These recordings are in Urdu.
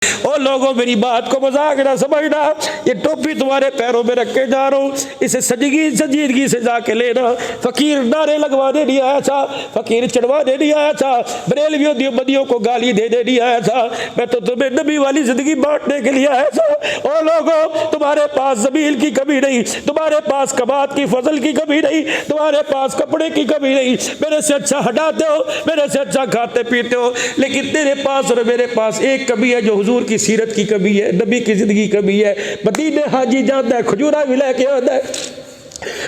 او لوگوں میری بات کو مذاق نہ سمجھنا، یہ ٹوپی تمہارے پیروں میں رکھ کے جا رہا ہوں، اسے سنجیدگی سے جا کے لینا۔ فقیر نعرے لگوانے نہیں آیا تھا، فقیر چڑھوانے نہیں آیا تھا، بریلویوں دیوبندیوں کو گالی دینے نہیں آیا تھا، میں تو تمہیں نبی والی زندگی بانٹنے کے لیے آیا تھا۔ او لوگوں تمہارے پاس زمین کی کمی نہیں، تمہارے پاس کماد کی فضل کی کمی نہیں، تمہارے پاس کپڑے کی کمی نہیں، میرے سے اچھا ہٹاتے ہو، میرے سے اچھا کھاتے پیتے ہو، لیکن تیرے پاس اور میرے پاس ایک کمی ہے جو حضور کی سیرت کی کمی ہے، نبی کی زندگی کی کمی ہے۔ مدینے حاجی جاتا ہے کھجورا بھی لے کے آتا ہے،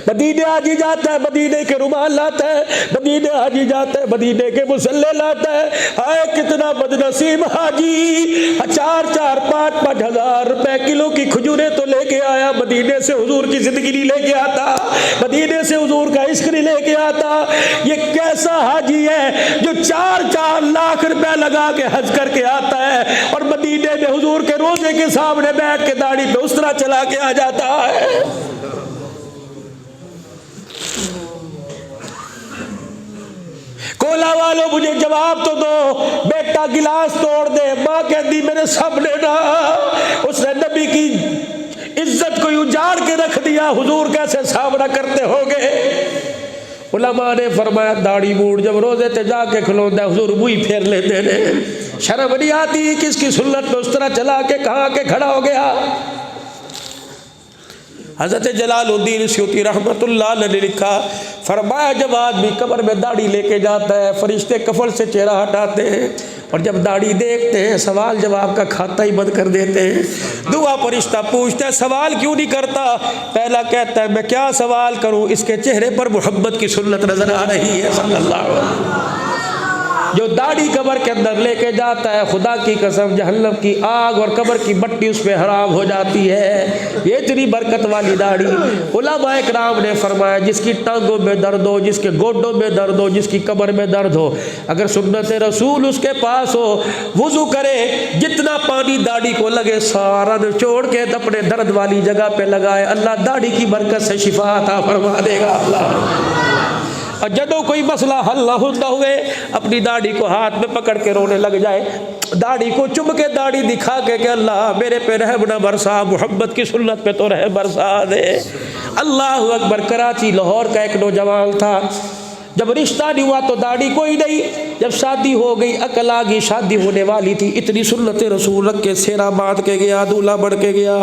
مدینے حاجی جاتا ہے مدینے کے رومال لاتا ہے، مدینے حاجی جاتا ہے مدینے کے مسلے لاتا ہے۔ ہائے کتنا بدنصیب حاجی، 4,400 5,5 ہزار روپے کلو کی کھجوریں تو لے کے آیا، مدینے سے حضور کی زندگی نہیں لے کے آتا، مدینے سے حضور کا عشق نہیں لے کے آتا۔ یہ کیسا حاجی ہے جو 4 لاکھ روپے لگا کے حج کر کے آتا ہے اور مدینے میں حضور کے روزے کے سامنے بیٹھ کے داڑھی پہ اس طرح چلا کے آ جاتا ہے۔ کولا والو مجھے جواب تو دو، بیٹا گلاس توڑ دے، ماں کہتی میرے سامنے نہ، اس نے نبی کی عزت کو اجاڑ کے رکھ دیا، حضور کیسے سامنا کرتے ہوگے؟ علماء نے فرمایا داڑھی موڑ جب روزے تے جا کے کھلوندا حضور وہی پھیر لیتے نے، شرم نہیں آتی کس کی سنت میں اس طرح چلا کے کہاں کے کھڑا ہو گیا۔ حضرت جلال الدین سیوطی رحمت اللہ علیہ نے لکھا، فرمایا جب آدمی قبر میں داڑھی لے کے جاتا ہے فرشتے کفن سے چہرہ ہٹاتے ہیں اور جب داڑھی دیکھتے ہیں سوال جواب کا کھاتا ہی بند کر دیتے ہیں۔ دعا فرشتہ پوچھتا ہے سوال کیوں نہیں کرتا؟ پہلا کہتا ہے میں کیا سوال کروں، اس کے چہرے پر محبت کی سنت نظر آ رہی ہے صلی اللہ علیہ وسلم۔ جو داڑھی قبر کے اندر لے کے جاتا ہے خدا کی قسم جہنم کی آگ اور قبر کی مٹی اس پہ حرام ہو جاتی ہے، یہ اتنی برکت والی داڑھی۔ علماء اکرام نے فرمایا جس کی ٹانگوں میں درد ہو، جس کے گوڈوں میں درد ہو، جس کی کمر میں درد ہو، اگر سنت رسول اس کے پاس ہو وضو کرے، جتنا پانی داڑھی کو لگے سارا نچوڑ کے اپنے درد والی جگہ پہ لگائے، اللہ داڑھی کی برکت سے شفا عطا فرما دے گا۔ اللہ اور جدو کوئی مسئلہ حل نہ ہوتا ہوئے اپنی داڑھی کو ہاتھ میں پکڑ کے رونے لگ جائے، داڑھی کو چم کے داڑھی دکھا کے کہ اللہ میرے پہ رحم نہ برسا، محمد کی سنت پہ تو رحم برسا دے۔ اللہ اکبر۔ کراچی لاہور کا ایک نوجوان تھا، جب رشتہ نہیں ہوا تو داڑھی کوئی نہیں، جب شادی ہو گئی عقل آ گئی، شادی ہونے والی تھی، اتنی سنت رسول رکھ کے سیرا باندھ کے گیا، دولہا بڑھ کے گیا،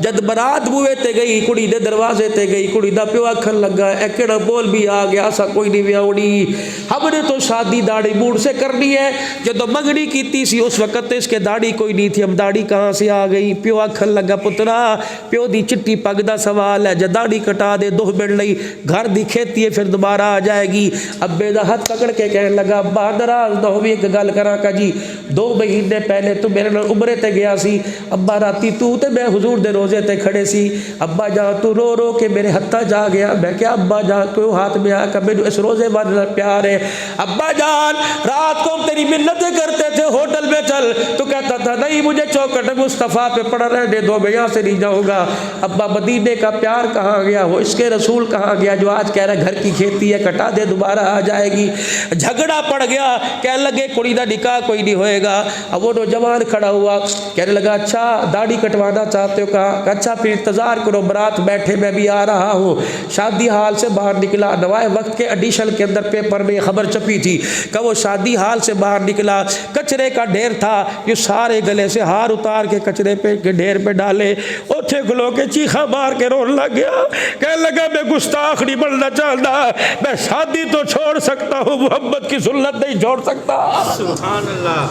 جد برات بوئے تے گئی کڑی دے دروازے تے گئی، کڑی دا پیو آکھن لگا اے کیڑا بول بھی آ گیا اسا کوئی نہیں ویاوڑی، ہم نے تو شادی داڑھی موڑ سے کرنی ہے، جدو منگنی کیتی سی اس وقت اس کے داڑھی کوئی نہیں تھی، ہم داڑھی کہاں سے آ گئی؟ پیو آکھن لگا پترا پیو دی چٹی پگ دا سوال ہے، جد داڑھی کٹا دے 2 منٹ لئی گھر دی کھیتی ہے پھر دوبارہ آ جائے گی۔ ابے دا ہاتھ پکڑ کے کہنے لگا ابا ناراض نہ ہوئی ایک گل کراں کا جی، 2 مہینے پہلے تو میرے نال عمرے تے گیا سی، ابا راتی تو تے میں حضور دے روزے تے کھڑے سی، ابا جان تو رو رو کے میرے ہتھا جا گیا، میں کیا ابا جان تو ہاتھ میں آ کر مینوں اس روزے والے پیار ہے، ابا جان رات کو تیری منتیں کرتے تھے ہوٹل میں چل، تو کہتا تھا نہیں مجھے چوکھٹ مصطفیٰ پہ پڑا رہنے دو میں یہاں سے نہیں جاؤں گا۔ ابا مدینے کا پیار کہاں گیا، وہ اس کے رسول کہاں گیا جو آج کہہ رہا گھر کی کھیتی ہے کٹا دے دوبارہ آ جائے گی۔ جھگڑا پڑ گیا، کہنے لگے کڑی دا نکاح کوئی نہیں ہوئے گا۔ اب وہ نوجوان کھڑا ہوا کہنے لگا اچھا داڑھی کٹوانا چاہتے ہو؟ کہا اچھا پھر انتظار کرو برات بیٹھے میں بھی آ رہا ہوں۔ شادی حال سے باہر نکلا، نوائے وقت کے ایڈیشن کے اندر پیپر میں خبر چھپی تھی کہ وہ شادی حال سے باہر نکلا، کچرے کا ڈھیر تھا، یہ سارے گلے سے ہار اتار کے کچرے پہ کے ڈھیر پہ ڈالے، اوتھے کھلو کے چیخا مار کے رون لگ گیا، کہنے لگا میں گستاخ نہیں بننا چاہتا، میں شادی تو چھوڑ سکتا ہوں محمد کی سنت نہیں چھوڑ سکتا۔ سبحان اللہ،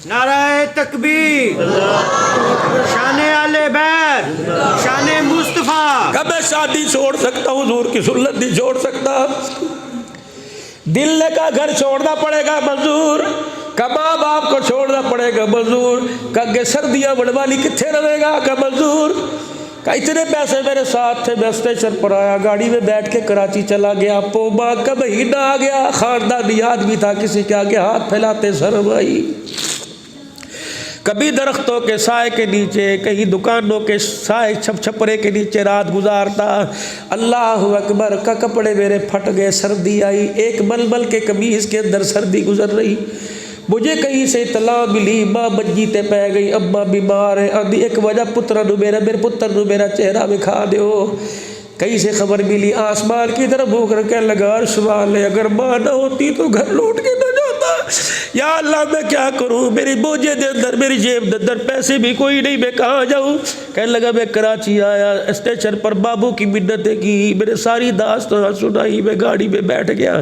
نعرہ تکبیر، شان آل بیت، شان مصطفیٰ، کہ میں شادی چھوڑ سکتا ہوں حضور کی سنت نہیں چھوڑ سکتا۔ دل کا گھر چھوڑنا پڑے گا منظور، کہ ماں باپ کو چھوڑنا پڑے گا منظور، کہ سردیاں بڑھوالی کتنے رہے گا کہ منظور، کہ اتنے پیسے میرے ساتھ تھے میں اسٹیشن پر آیا گاڑی میں بیٹھ کے کراچی چلا گیا، پوما کا مہینہ آ گیا، خاندانی آدمی تھا کسی کے آگے ہاتھ پھیلاتے شرم آئی، کبھی درختوں کے سائے کے نیچے، کہیں دکانوں کے سائے چھپرے کے نیچے رات گزارتا۔ اللہ اکبر کا کپڑے میرے پھٹ گئے، سردی آئی، ایک ململ کے قمیض کے اندر سردی گزر رہی، مجھے کہیں سے اطلاع ملی ماں منجی تے پہ گئی، اماں بیمار ہے، آندھی ایک وجہ پترا نو میرے پتر نو میرا چہرہ دکھا دیو۔ کہیں سے خبر ملی آسمان کی طرف بھوک رکھ کے لگا عرش والے اگر ماں نہ ہوتی تو گھر لوٹ کے نہ جاتا، یا اللہ میں کیا کروں، میری بوجھے دے اندر میری جیب دے اندر پیسے بھی کوئی نہیں، میں کہاں جاؤں۔ کہنے لگا میں کراچی آیا، اسٹیشن پر بابو کی منتیں کی، میں نے ساری داستان سنائی، میں گاڑی میں بیٹھ گیا،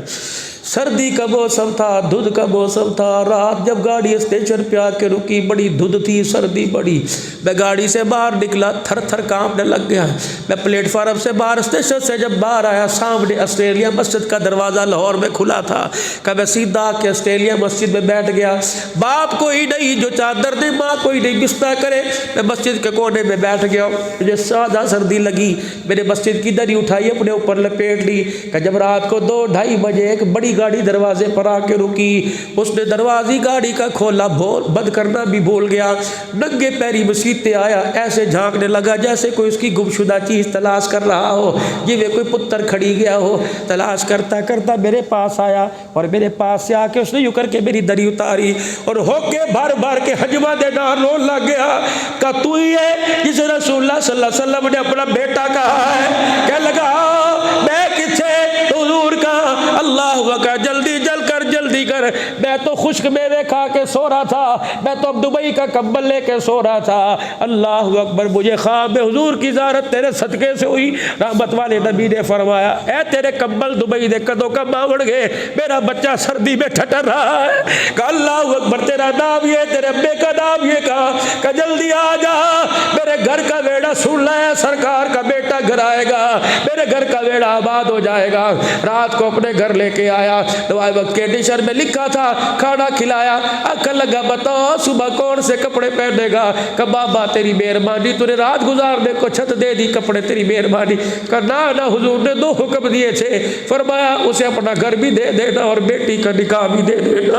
سردی کا موسم تھا، دھند کا موسم تھا، رات جب گاڑی اسٹیشن پہ آ کے رکی بڑی دھند تھی، سردی بڑی، میں گاڑی سے باہر نکلا تھر تھر کانپنے لگ گیا، میں پلیٹ فارم سے باہر اسٹیشن سے جب باہر آیا سامنے آسٹریلیا مسجد کا دروازہ لاہور میں کھلا تھا، کہ میں سیدھا کے آسٹریلیا مسجد میں بیٹھ گیا، باپ کوئی نہیں جو چادر دے، ماں کوئی نہیں بستر کرے، میں مسجد کے کونے میں بیٹھ گیا، مجھے سادہ سردی لگی، میں نے مسجد کی دری اٹھائی اپنے اوپر لپیٹ لی، کہ جب رات کو 2-2:30 بجے ایک بڑی گاڑی دروازے پر آ کے رکی، اس نے دروازی گاڑی کا کھولا بند کرنا بھی بھول گیا، ننگے پیری مسیتے آیا، ایسے جھانکنے لگا جیسے کوئی اس کی گمشدہ چیز تلاش کر رہا ہو، جیوے کوئی پتر کھڑی گیا ہو، تلاش کرتا کرتا میرے پاس آیا، اور میرے پاس سے آ کے اس نے یوں کر کے میری دری اتاری، اور ہو کے بھر بھر کے حجمہ دینا رون لگ گیا، کہ تو ہی ہے جسے رسول اللہ صلی اللہ علیہ وسلم نے اپنا بیٹا کہا ہے، کہنے لگا میں کچھے حضور کا، اللہ کا جلدی جلدی کر، میں تو خشک میوے کھا کے سو رہا تھا، میں تو اب دبئی کا کمبل لے کے سو رہا تھا، اللہ اکبر، مجھے خواب میں حضور کی زیارت تیرے صدقے سے ہوئی، رحمت والے نبی نے فرمایا اے تیرے کمبل دبئی دے کدوں کا باوڑ گئے، میرا بچہ سردی میں ٹھٹر رہا ہے، کہ اللہ اکبر، تیرا نام یہ، تیرے ابے کا نام یہ، کہا کہ جلدی آ جا، میرے گھر کا بیڑا سن لے، سرکار کا بیٹا گھر آئے گا، میرے گھر کا بیڑا آباد ہو جائے گا۔ رات کو اپنے گھر لے کے آیا، دعائے وقت کے ڈشر میں لکھا تھا، کھانا کھلایا، عقل لگا بتاؤ صبح کون سے کپڑے پہنے گا، کہ بابا تیری مہربانی، تو نے رات گزارنے کو چھت دے دی، کپڑے تیری مہربانی، کہ نہ حضور نے 2 حکم دیے تھے، فرمایا اسے اپنا گھر بھی دے دینا اور بیٹی کا نکاح بھی دے دینا،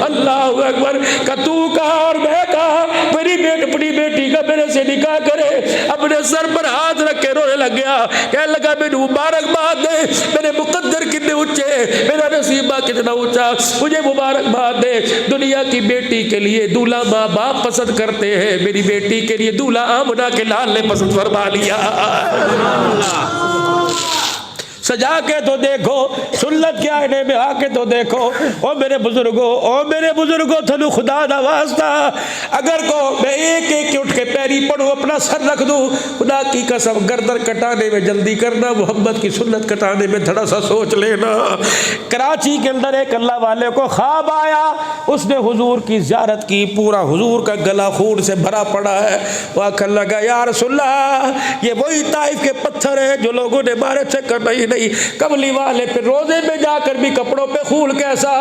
اللہ اکبر، کہ تو کہا اور میں کہا، میری اپنی بیٹی کا میرے سے نکاح کرے، اپنے سر پر ہاتھ رکھ کے رونے لگ گیا، کہنے لگا میرے مبارکباد دے، میرے مقدر کتنے اونچے، میرا نصیبہ کتنا اونچا، مجھے مبارکباد دے، دنیا کی بیٹی کے لیے دولہا ماں باپ پسند کرتے ہیں، میری بیٹی کے لیے دولہا آمنہ کے لال نے پسند فرما لیا، سجا کے تو دیکھو، سنت کے آئینے میں آ کے تو دیکھو، او میرے بزرگوں تھنو خدا دا واسطہ، اگر کو میں ایک ایک اٹھ کے پیری پڑھوں اپنا سر رکھ دوں، خدا کی قسم گردن کٹانے میں جلدی کرنا، محمد کی سنت کٹانے میں تھوڑا سا سوچ لینا۔ کراچی کے اندر ایک اللہ والے کو خواب آیا، اس نے حضور کی زیارت کی، پورا حضور کا گلا خون سے بھرا پڑا ہے، وہ آخر لگا یا رسول اللہ یہ وہی طائف کے پتھر ہیں جو لوگوں نے مارے تھے، کرنا ہی نہیں، کملی والے پھر روزے میں جا کر بھی کپڑوں پہ خون کیسا،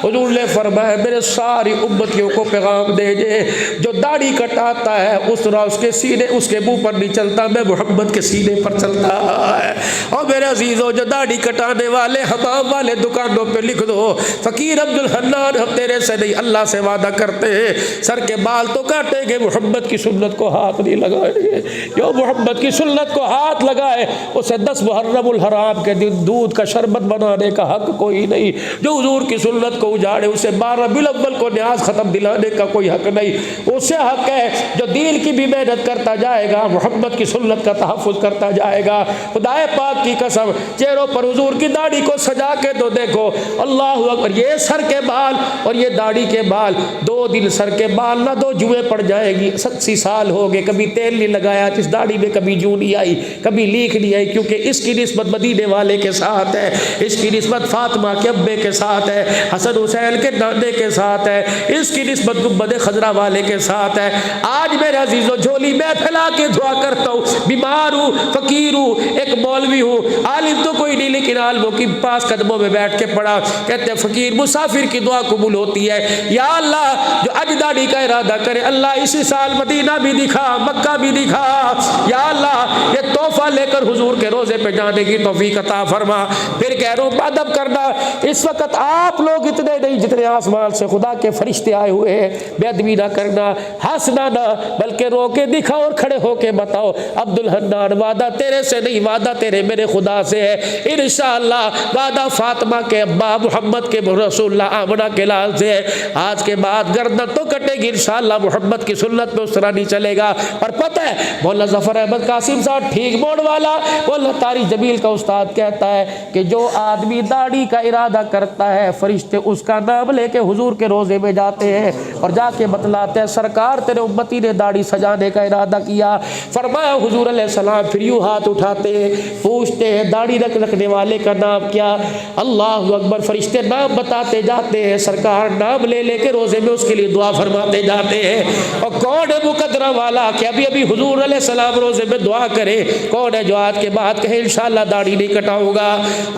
حضور نے فرمایا میرے ساری امتیوں کو پیغام دے دے، جو داڑھی کٹاتا ہے اس طرح اس کے سینے اس کے منہ پر نہیں چلتا، میں محمد کے سینے پر چلتا ہے، اور میرے عزیزوں جو داڑھی کٹانے والے حمام والے دکانوں پہ لکھ دو فقیر عبدالحنان ہم تیرے سے نہیں اللہ سے وعدہ کرتے ہیں، سر کے بال تو کاٹیں گے، محمد کی سنت کو ہاتھ نہیں لگائیں گے، جو محمد کی سنت کو ہاتھ لگائے اسے 10 محرم الحرام کے دن دودھ کا شربت بنانے کا حق کوئی نہیں، جو حضور کی سنت کو اجاڑے اسے 12 ربیع الاول کو نیاز ختم دلانے کا کوئی حق نہیں، اسے حق ہے جو دین کی بھی محنت کرتا جائے گا، محمد کی سنت کا تحفظ کرتا جائے گا، خدا پاک کی قسم چہروں پر حضور کی داڑھی کو سجا کے تو دیکھو، اللہ اکبر، یہ سر کے بال اور یہ داڑھی کے بال، 2 دن سر کے بال نہ 2 جوئیں پڑ جائے گی، 80 سال ہو گئے کبھی تیل نہیں لگایا، اس داڑھی میں کبھی جو نہیں آئی، کبھی لیک نہیں آئی، کیونکہ اس کی نسبت مدینے والے کے ساتھ ہے، اس کی نسبت فاطمہ کے ابے کے ساتھ ہے، حسن حسین کے نانے کے ساتھ ہے، اس کی نسبت گنبد خضرا والے کے ساتھ ہے۔ آج میرے عزیزوں جھولی میں پھیلا کے دعا کرتا ہوں، بیمار ہوں، فقیر ہوں، ایک مولوی ہوں، عالم تو کوئی نہیں لیکن عالموں کے پاس قدموں میں بیٹھ کے پڑھا، کہتے ہیں فقیر مسافر کی دعا قبول ہوتی ہے، یا اللہ جو اج داڑھی کا ارادہ کرے اللہ اسی سال مدینہ بھی دکھا، مکہ بھی دکھا، یا اللہ یہ تحفہ لے کر حضور کے روزے پہ جانے کی توفیق عطا فرما۔ پھر کہہ رہا ہوں ادب کرنا، اس وقت آپ لوگ اتنے نہیں جتنے آسمان سے خدا کے فرشتے آئے ہوئے ہیں، بے ادبی نہ کرنا، ہنسنا نہ بلکہ روک کے دکھاؤ اور کھڑے ہو کے بتاؤ عبد الحنان وعدہ تیرے سے نہیں، وعدہ تیرے میرے خدا سے ہے، انشاءاللہ وعدہ فاطمہ کے ابا محمد کے رسول اللہ آمنہ کے لال سے ہے، آج کے بعد گردن تو کٹے گی انشاءاللہ، محمد کی سنت میں اس طرح نہیں چلے گا۔ اور پتہ ہے مولانا ظفر احمد قاسم صاحب ٹھیک موڑ والا مولانا طارق جمیل کا استاد کہتا ہے کہ جو آدمی داڑھی کا ارادہ کرتا ہے فرشتے اس کا نام لے کے حضور کے روزے میں جاتے ہیں اور جا کے بتلاتے ہیں سرکار تیرے امتی نے داڑھی سجانے کا ارادہ کیا، فرمایا حضور علیہ السلام پھر یوں ہاتھ اٹھاتے ہیں پوچھتے ہیں داڑھی رکھنے والے کا نام کیا، اللہ اکبر، فرشتے نام بتاتے جاتے ہیں، سرکار نام لے لے کے روزے میں اس کے لیے دعا فرماتے جاتے ہیں۔ اور کون ہے مقدرہ والا کہ ابھی ابھی حضور علیہ السلام روزے میں دعا کرے؟ کون ہے جو آج کے بعد کہے انشاءاللہ داڑھی نہیں کٹاؤں گا؟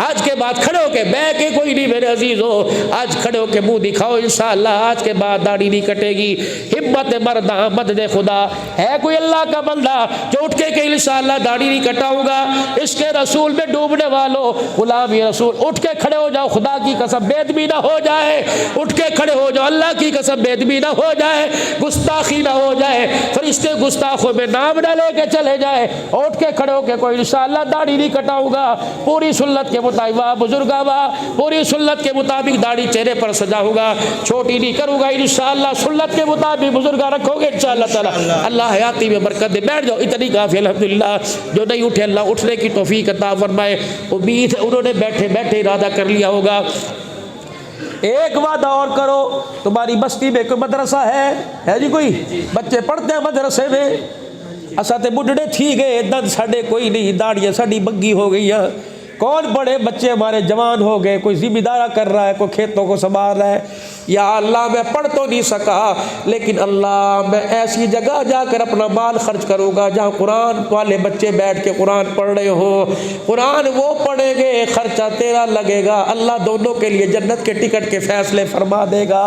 آج کے بعد کھڑے ہو کے بہ کے کوئی نہیں میرے عزیزو، آج کھڑے ہو کے منہ دکھاؤ انشاءاللہ آج کے بعد داڑھی نہیں کٹے گی۔ ہمت مردہ مدد خدا، ہے کوئی اللہ کا بندہ جو اٹھ کے کہ انشاءاللہ داڑھی نہیں کٹاؤں گا؟ اس کے رسول میں ڈوبنے والوں، غلامی رسول اٹھ کے کھڑے ہو جاؤ، خدا کی قسم بے ادبی نہ ہو جائے، اٹھ کے کھڑے ہو جاؤ، اللہ کی قسم بے ادبی نہ ہو جائے، گستاخی نہ ہو جائے، فرشتے گستاخوں میں نام نہ لے کے چلے جائے، اٹھ کے کھڑے ہو کے کوئی انشاءاللہ داڑھی نہیں کٹاؤں گا، پوری سنت کے مطابق واہ بزرگا واہ، پوری سنت کے مطابق داڑھی چہرے پر سجاؤں گا، چھوٹی نہیں کروں گا انشاءاللہ، سنت کے مطابق بزرگا رکھو گے انشاءاللہ تعالی، اللہ حیاتی میں برکت دے۔ بیٹھ جاؤ، اتنی کافی الحمدللہ، جو نہیں اٹھے اللہ اٹھنے کی توفیق عطا فرمائے، امید ہے انہوں نے بیٹھے بیٹھے ارادہ کر لیا ہوگا۔ ایک وعدہ اور کرو، تمہاری بستی میں کوئی مدرسہ ہے جی؟ کوئی بچے پڑھتے ہیں مدرسے میں؟ اسا تے بڈھڑے تھی گئے، دند ساڈے کوئی نہیں، داڑیاں ساڈی بگی ہو گئی ہیں، کون بڑے بچے ہمارے جوان ہو گئے، کوئی ذمہ دارہ کر رہا ہے، کوئی کھیتوں کو سنبھال رہا ہے، یا اللہ میں پڑھ تو نہیں سکا لیکن اللہ میں ایسی جگہ جا کر اپنا مال خرچ کروں گا جہاں قرآن والے بچے بیٹھ کے قرآن پڑھ رہے ہو، قرآن وہ پڑھیں گے، خرچہ تیرا لگے گا، اللہ دونوں کے لیے جنت کے ٹکٹ کے فیصلے فرما دے گا۔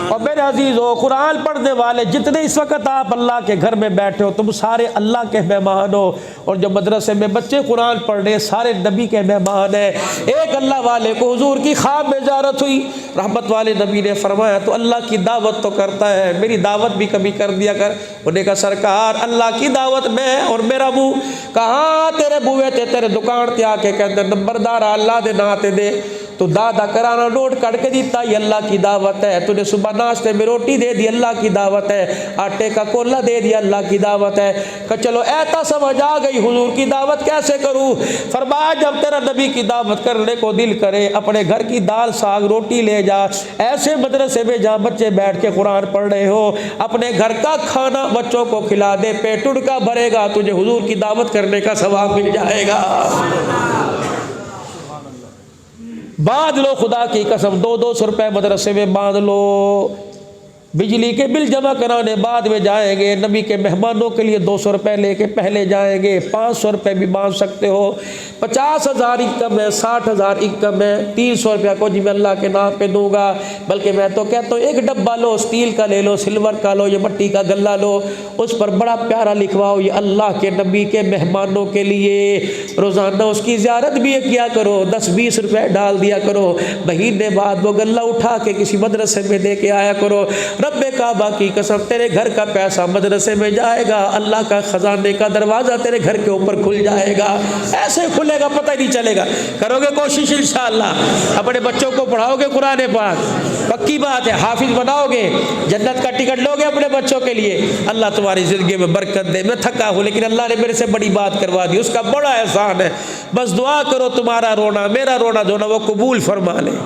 اور میرے عزیزو، قرآن پڑھنے والے جتنے اس وقت آپ اللہ کے گھر میں بیٹھے ہو تم سارے اللہ کے مہمان ہو، اور جو مدرسے میں بچے قرآن پڑھ رہے سارے نبی کے مہمان ہیں۔ ایک اللہ والے کو حضور کی خواب میں زیارت ہوئی، رحمت والے نبی نے فرمایا تو اللہ کی دعوت تو کرتا ہے، میری دعوت بھی کبھی کر دیا کر۔ انہوں نے کہا سرکار اللہ کی دعوت میں اور میرا بو کہاں تیرے بوے تے تیرے دکان تے آ کے کہتے نمبردار اللہ دے ناتے دے تو دادا کرانا نوٹ کر کے دیتا، یہ اللہ کی دعوت ہے، تو نے صبح ناشتے میں روٹی دے دی اللہ کی دعوت ہے، آٹے کا کولا دے دیا اللہ کی دعوت ہے۔ کہ چلو ایتا سمجھ آ گئی حضور کی دعوت کیسے کروں؟ فرمایا جب تیرا نبی کی دعوت کرنے کو دل کرے اپنے گھر کی دال ساگ روٹی لے جا، ایسے مدرسے میں جہاں بچے بیٹھ کے قرآن پڑھ رہے ہو اپنے گھر کا کھانا بچوں کو کھلا دے، پیٹ کا بھرے گا، تجھے حضور کی دعوت کرنے کا ثواب مل جائے گا۔ باندھ لو خدا کی قسم، 200 روپے مدرسے میں باندھ لو، بجلی کے بل جمع کرانے بعد میں جائیں گے، نبی کے مہمانوں کے لیے 200 روپے لے کے پہلے جائیں گے، 500 روپے بھی باندھ سکتے ہو، 50,000 انکم ہے، 60,000 انکم ہے، 300 روپیہ کو جی میں اللہ کے نام پہ دوں گا، بلکہ میں تو کہتا ہوں ایک ڈبہ لو، اسٹیل کا لے لو، سلور کا لو، یہ مٹی کا گلہ لو، اس پر بڑا پیارا لکھواؤ یہ اللہ کے نبی کے مہمانوں کے لیے، روزانہ اس کی زیارت بھی کیا کرو، 10-20 روپے ڈال دیا کرو، مہینے بعد وہ گلہ اٹھا کے کسی مدرسے میں دے کے آیا کرو، رب کعبہ کی قسم تیرے گھر کا پیسہ مدرسے میں جائے گا، اللہ کا خزانے کا دروازہ تیرے گھر کے اوپر کھل جائے گا، ایسے کھلے گا پتہ ہی نہیں چلے گا۔ کرو گے کوشش انشاءاللہ، اپنے بچوں کو پڑھاؤ گے قرآن پاک، پکی بات ہے، حافظ بناؤ گے، جنت کا ٹکٹ لو گے اپنے بچوں کے لیے، اللہ تمہاری زندگی میں برکت دے۔ میں تھکا ہوں لیکن اللہ نے میرے سے بڑی بات کروا دی، اس کا بڑا احسان ہے، بس دعا کرو تمہارا رونا میرا رونا جو نا وہ قبول فرما لے،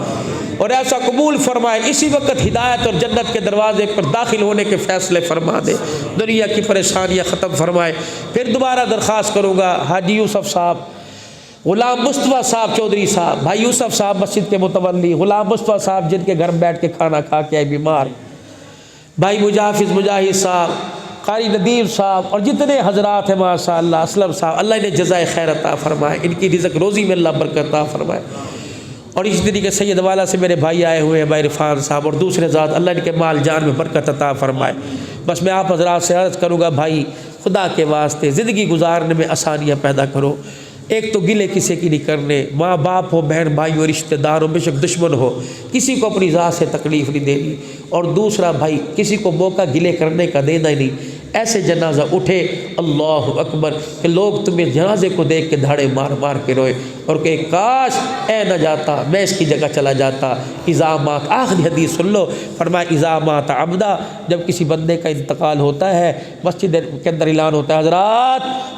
اور ایسا قبول فرمائے اسی وقت ہدایت اور جنت کے دروازے پر داخل ہونے کے فیصلے فرما دے، دنیا کی پریشانیاں ختم فرمائے۔ پھر دوبارہ درخواست کروں گا حاجی یوسف صاحب، غلام مصطفیٰ صاحب چودھری صاحب، بھائی یوسف صاحب مسجد کے متولی، غلام مصطفیٰ صاحب جن کے گھر بیٹھ کے کھانا کھا کے آئے بیمار، بھائی مجاہد مجاہد صاحب، قاری ندیم صاحب، اور جتنے حضرات ہیں ماشاء اللہ، اسلم صاحب، اللہ انہیں جزائے خیر عطا فرمائے، ان کی رزق روزی میں اللہ برکت عطا فرمائے۔ اور اسی طریقے سید والا سے میرے بھائی آئے ہوئے ہیں، بھائی عرفان صاحب اور دوسرے ذات، اللہ ان کے مال جان میں برکت عطا فرمائے۔ بس میں آپ حضرات سے عرض کروں گا بھائی خدا کے واسطے زندگی گزارنے میں آسانیاں پیدا کرو، ایک تو گلے کسی کی نہیں کرنے، ماں باپ ہو، بہن بھائی ہو، رشتہ دار ہو، بے شک دشمن ہو، کسی کو اپنی ذات سے تکلیف نہیں دینی، اور دوسرا بھائی کسی کو موقع گلے کرنے کا دینا ہی نہیں، ایسے جنازہ اٹھے اللہ اکبر کہ لوگ تمہیں جنازے کو دیکھ کے دھاڑے مار مار کے روئے اور کہ کاش اے نہ جاتا میں اس کی جگہ چلا جاتا۔ اذا مات، آخری حدیث سن لو، فرمایا اذا مات عبدا، جب کسی بندے کا انتقال ہوتا ہے مسجد کے اندر اعلان ہوتا ہے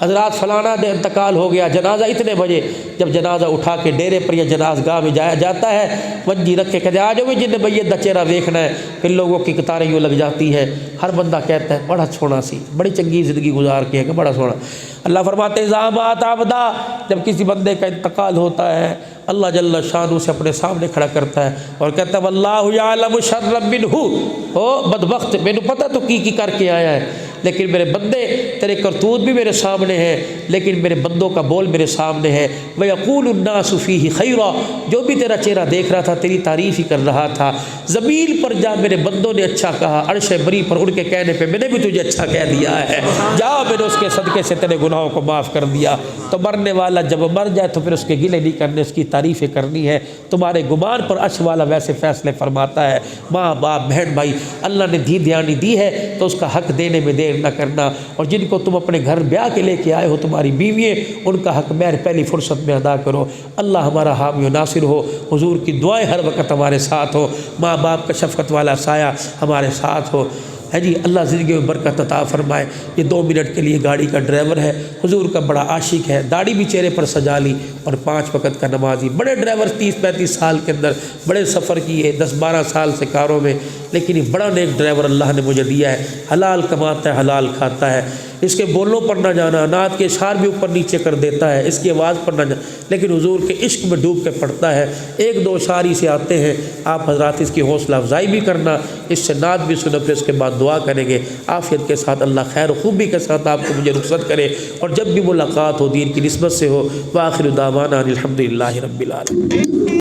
حضرات فلانا دے انتقال ہو گیا، جنازہ اتنے بجے۔ جب جنازہ اٹھا کے ڈیرے پر یا جناز گاہ میں جایا جاتا ہے، منجی رکھ کے کہتے آ جاؤ جن نے میت دا چہرہ دیکھنا ہے، پھر لوگوں کی قطاریں یوں لگ جاتی ہے، ہر بندہ کہتا ہے بڑا سونا سی، بڑی چنگی زندگی گزار کے ہے کہ بڑا سونا۔ اللہ فرماتے ہیں اذا مات عبدا، جب کسی بندے کا انتقال ہوتا ہے اللہ جل شانہ سے اپنے سامنے کھڑا کرتا ہے اور کہتا ہے واللہ یعلم شر منہ، او بدبخت مینوں پتہ تو کی کر کے آیا ہے، لیکن میرے بندے تیرے کرتوت بھی میرے سامنے ہیں، لیکن میرے بندوں کا بول میرے سامنے ہے۔ وَيَقُولُ النَّاسُ فِيهِ خَيْرًا، جو بھی تیرا چہرہ دیکھ رہا تھا تیری تعریف ہی کر رہا تھا۔ زمین پر جا میرے بندوں نے اچھا کہا، عرش بری پر ان کے کہنے پہ میں نے بھی تجھے اچھا کہہ دیا ہے، جا میں نے اس کے صدقے سے تیرے گناہوں کو معاف کر دیا۔ تو مرنے والا جب مر جائے تو پھر اس کے گلے نہیں کرنے، اس کی تعریفیں کرنی ہے۔ تمہارے گمان پر عرش والا ویسے فیصلے فرماتا ہے۔ ماں باپ بہن بھائی اللہ نے دھیانی دی ہے تو اس کا حق دینے میں دیر نہ کرنا، اور جن کو تم اپنے گھر بیاہ کے لے کے آئے ہو تمہاری بیوییں، ان کا حق مہر پہلی فرصت میں ادا کرو۔ اللہ ہمارا حامی و ناصر ہو، حضور کی دعائیں ہر وقت ہمارے ساتھ ہو، ماں باپ کا شفقت والا سایہ ہمارے ساتھ ہو۔ ہے جی اللہ زندگی میں برکت عطا فرمائے۔ یہ 2 منٹ کے لیے گاڑی کا ڈرائیور ہے، حضور کا بڑا عاشق ہے، داڑھی بھی چہرے پر سجا لی اور 5 وقت کا نمازی، بڑے ڈرائیور 30-35 سال کے اندر بڑے سفر کیے، 10-12 سال سے کاروں میں، لیکن یہ بڑا نیک ڈرائیور اللہ نے مجھے دیا ہے، حلال کماتا ہے حلال کھاتا ہے، اس کے بولوں پر نہ جانا، نعت کے اشعار بھی اوپر نیچے کر دیتا ہے، اس کی آواز پر نہ جانا، لیکن حضور کے عشق میں ڈوب کے پڑھتا ہے۔ 1-2 اشعار سے آتے ہیں، آپ حضرات اس کی حوصلہ افزائی بھی کرنا، اس سے نعت بھی سنو، پھر اس کے بعد دعا کریں گے عافیت کے ساتھ، اللہ خیر و خوبی کے ساتھ آپ کو مجھے رخصت کرے، اور جب بھی ملاقات ہو دین کی نسبت سے ہو۔ وآخر دعوانا الحمدللہ رب العالمین۔